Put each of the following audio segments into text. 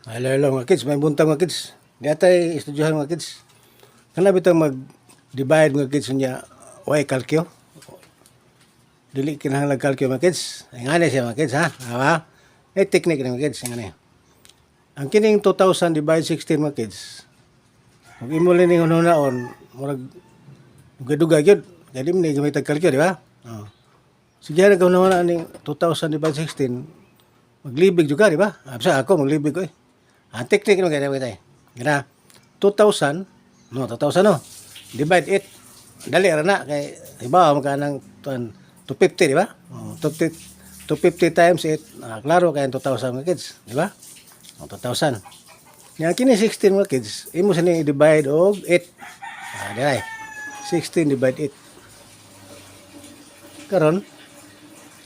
Hello, hello mga kids. May buntang mga kids. Di atay estudyohan mga kids. Kana bitang mag-divide mga kids niya. Way kalkyo. Dili kinahanglan kalkyo mga kids. Ngani siya mga kids ha. Awa. Ay technique ni mga kids ngani. Ang kining 2000 divide 16 mga kids. Kung imo lining hunaon, murag duga-duga gyud. Kaya di mo gamay tag kalkyo, di ba? Oh. Sige na kung naman ning 2000 divide 16, maglibig juga, di ba? Sa ako maglibig ko eh. Ang technique mo kaya kita. Gina 2000, no, 2000 no. Divide it. Dali ra na kay iba mo kanang 250, di ba? Oh, 250 times 8, klaro kay 2000 mga kids, di ba? Oh, 2000. Nya kini 16 mga kids, imo sa ni divide og 8. Diray. 16 divide 8. Karon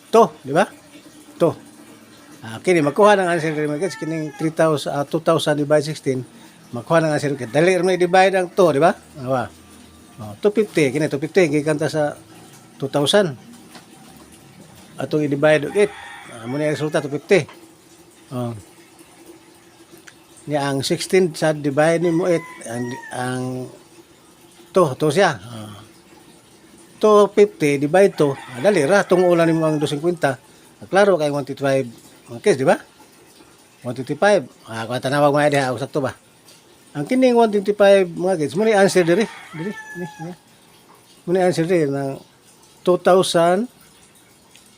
to, di ba? To. Kini makuha ng answer kini mga kids kining 2000 divide 16 makuha ng answer kini dali ra divide ang to, di ba? Awa. 250 kini 250 gikanta sa 2000 atong i-divide og 8 mo na resulta 250. Nya ang 16 sa divide ni mo 8 ang to siya. 250 divide to dali ra tung ulan nimo ang 250 klaro kay 125 mga kids, di ba? 125. Kung tanawag mga diha, sakto ba? Ang kining 125 mga kids, muna answer diri. Muna answer diri ng 2000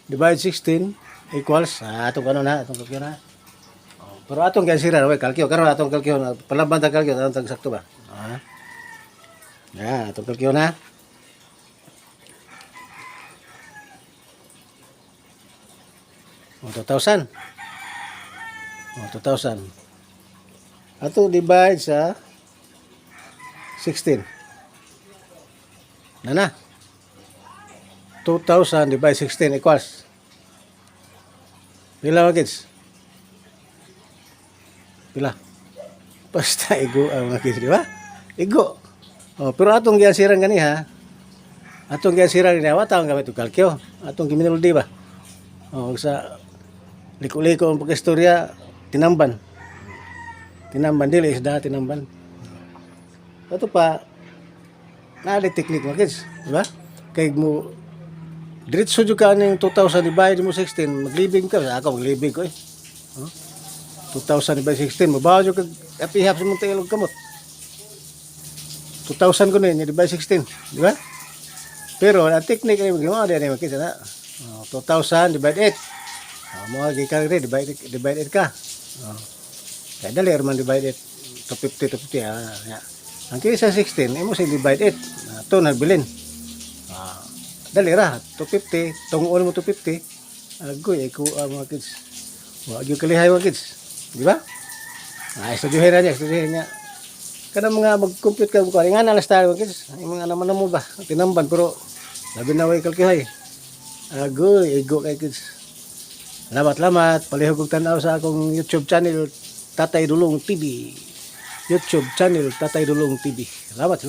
divide 16 equals, atong ano na, atong kalkyo na. Pero atong kansira, kalkyo, karon atong kalkyo, palaban ta kalkyo, atong sakto ba? Atong kalkyo na. O, 2,000. O, 2,000. Ato divide sa 16. Na. 2,000 divide 16 equals. Pila mga kids? Pila? Basta igo ang mga kids, di ba? Igo. O, pero atong giansiran gani ha. Atong giansiran gani, watang gamit ito kalkyo. Atong giminuldi ba? O, sa liko-liko ang pagkastorya, tinamban. Tinamban, dili isda, tinamban. Ito pa, naali technique mga kids, di ba? Kaya mo, diretso juga ng 2,000 divide mo 16, maglibig ka, ako maglibig ko eh. 2,000 divide 16, mabawa yung apihap sa mong ilog kamot. 2,000 ko na yun, divide 16, di ba? Pero, ang technique ay magawa din mga kids, 2,000 divide 8. Mga gikan rin, divide it ka. Kaya dali man divide it. 250. Ang kisa 16, imo sa divide it. Ito nagbilin. Dali ra, 250. Tungon mo 250. Agoy, ko mga kids. Wag yung kalihay mga kids. Di ba? Estudyohin niya. Kana mga mag-compute ka mo. Nga nalas tayo mga kids. Mga naman mo ba? Tinamban, pero labi na way kalkihay. Agoy, ego kay kids. Salamat. Palihog kong tanaw sa akong YouTube channel, Tatay Dulong TV. YouTube channel, Tatay Dulong TV. Salamat.